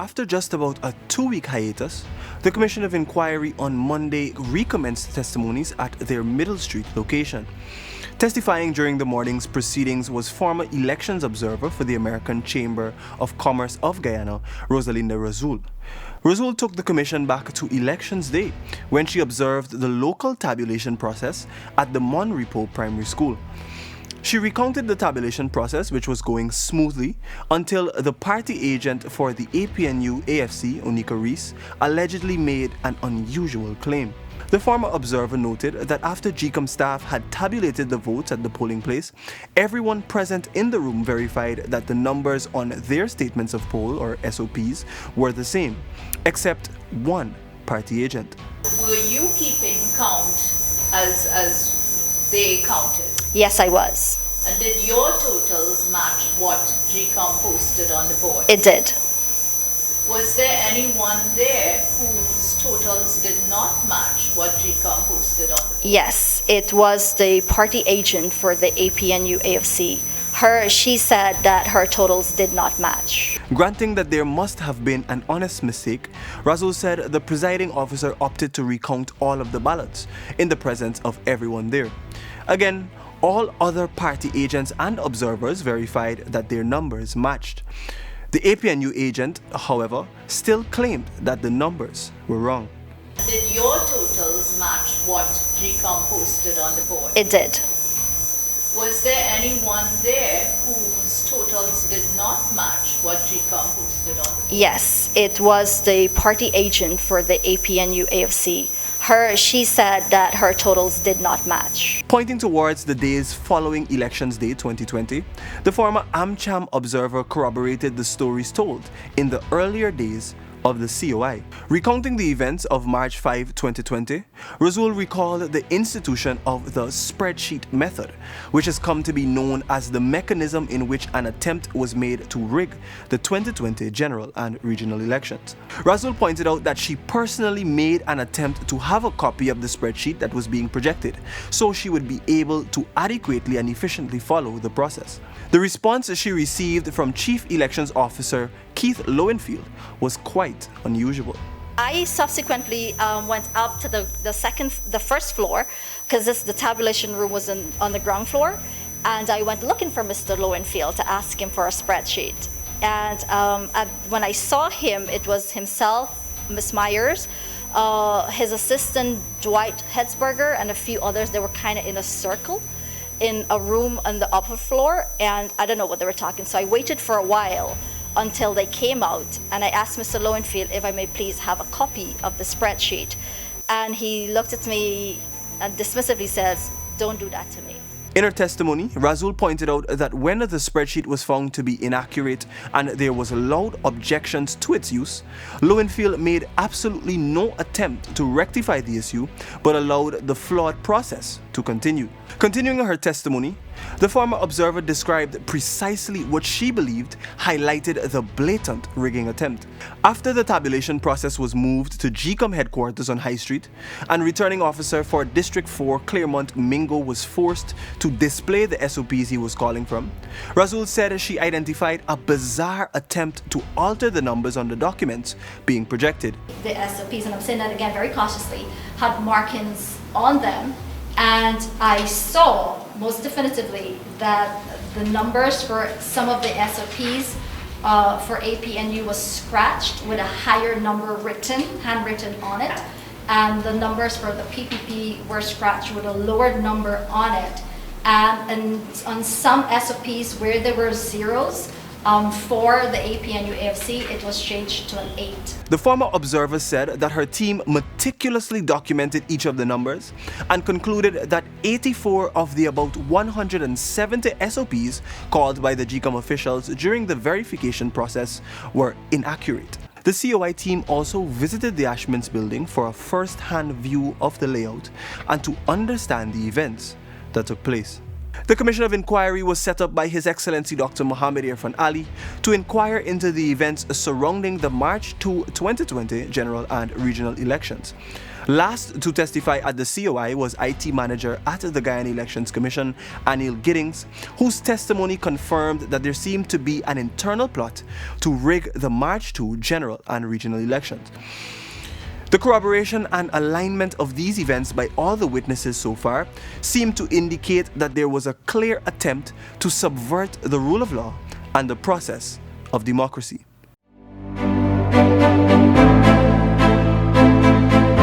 after just about a 2-week hiatus, the Commission of Inquiry on Monday recommenced testimonies at their Middle Street location. Testifying during the morning's proceedings was former elections observer for the American Chamber of Commerce of Guyana, Rosalinda Razul. Razul took the commission back to Elections Day when she observed the local tabulation process at the Monrepo Primary School. She recounted the tabulation process, which was going smoothly until the party agent for the APNU AFC, Onika Reese, allegedly made an unusual claim. The former observer noted that after GCOM staff had tabulated the votes at the polling place, everyone present in the room verified that the numbers on their statements of poll, or SOPs, were the same, except one party agent. Were you keeping count as they counted? Yes, I was. And did your totals match what GCOM posted on the board? It did. Was there anyone there whose totals did not match what GCOM posted on the board? Yes, it was the party agent for the APNU AFC. She said that her totals did not match. Granting that there must have been an honest mistake, Razul said the presiding officer opted to recount all of the ballots in the presence of everyone there. Again, all other party agents and observers verified that their numbers matched. The APNU agent, however, still claimed that the numbers were wrong. Did your totals match what GCOM posted on the board? It did. Was there anyone there whose totals did not match what GCOM posted on the board? Yes, it was the party agent for the APNU AFC. She said that her totals did not match. Pointing towards the days following Elections Day 2020, the former AmCham observer corroborated the stories told in the earlier days of the CoI. Recounting the events of March 5, 2020, Razul recalled the institution of the Spreadsheet method, which has come to be known as the mechanism in which an attempt was made to rig the 2020 general and regional elections. Razul pointed out that she personally made an attempt to have a copy of the spreadsheet that was being projected, so she would be able to adequately and efficiently follow the process. The response she received from Chief Elections Officer Keith Lowenfield was quite unusual. I subsequently went up to the first floor, because the tabulation room was on the ground floor, and I went looking for Mr. Lowenfield to ask him for a spreadsheet. And when I saw him, it was himself, Ms. Myers, his assistant Dwight Hetzberger, and a few others. They were kind of in a circle in a room on the upper floor, and I don't know what they were talking. So I waited for a while until they came out, and I asked Mr. Lowenfield if I may please have a copy of the spreadsheet. And he looked at me and dismissively says, "Don't do that to me." In her testimony, Razul pointed out that when the spreadsheet was found to be inaccurate and there was loud objections to its use, Lowenfield made absolutely no attempt to rectify the issue but allowed the flawed process to continue. Continuing her testimony, the former observer described precisely what she believed highlighted the blatant rigging attempt. After the tabulation process was moved to GCOM headquarters on High Street, and returning officer for District 4 Claremont Mingo was forced to display the SOPs he was calling from, Razul said she identified a bizarre attempt to alter the numbers on the documents being projected. The SOPs, and I'm saying that again very cautiously, had markings on them, and I saw most definitively that the numbers for some of the SOPs for APNU was scratched with a higher number handwritten on it, and the numbers for the PPP were scratched with a lower number on it. And on some SOPs where there were zeros, for the APNU AFC, it was changed to an 8. The former observer said that her team meticulously documented each of the numbers and concluded that 84 of the about 170 SOPs called by the GCOM officials during the verification process were inaccurate. The CoI team also visited the Ashman's building for a first-hand view of the layout and to understand the events that took place. The Commission of Inquiry was set up by His Excellency Dr. Mohammed Irfan Ali to inquire into the events surrounding the March 2, 2020 general and regional elections. Last to testify at the CoI was IT Manager at the Guyana Elections Commission, Anil Giddings, whose testimony confirmed that there seemed to be an internal plot to rig the March 2 general and regional elections. The corroboration and alignment of these events by all the witnesses so far seem to indicate that there was a clear attempt to subvert the rule of law and the process of democracy.